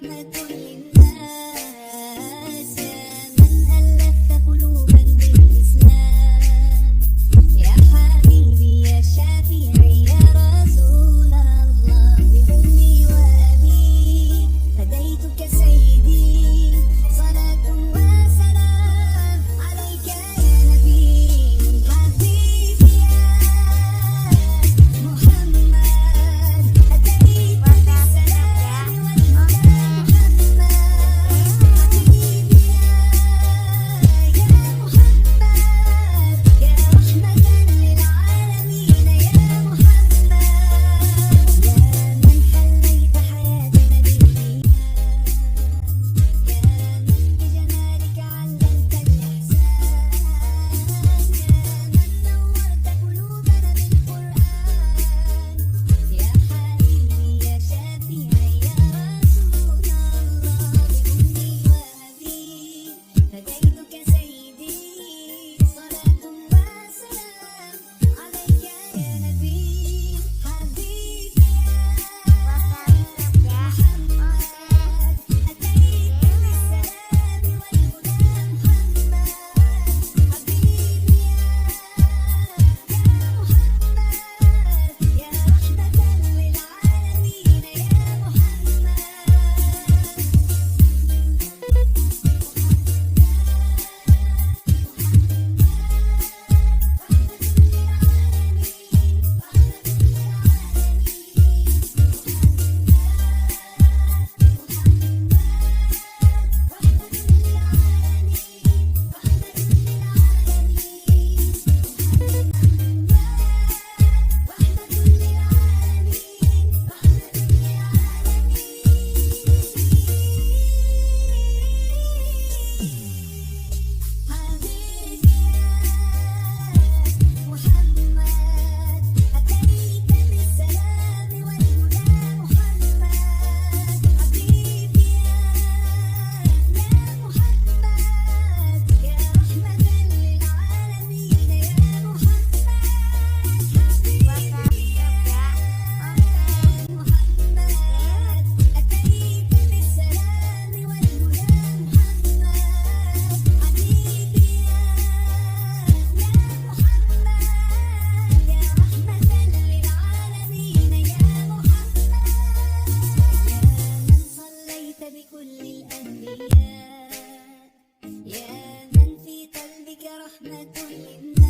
رحمة للناس، يا من ألفت قلوبا بالإسلام، يا حبيبي يا شافعي يا رسول الله، بأمي وأبي فديتك سيدي، صلاة وسلام عليك يا نبي. حبيبي يا محمد أتيت بالسلام والهدى، محمد حبيبي يا محمد يا رحمة للعالمين، يا محمد يا من حليت حياتنا بالإيمان، يا من بجمالك علمت الإحسان، يا من نورت قلوبنا بالقرآن، يا حبيبي يا شافعي يا رسول الله، بأمي وأبي فديتك سيدي، صلاة وسلام عليك يا نبي. حبيبي يا محمد أتيت بالسلام والهدى، محمد حبيبي يا محمد يا رحمة للعالمين، يا بكل الأنبياء، يا من في قلبك رحمة للناس.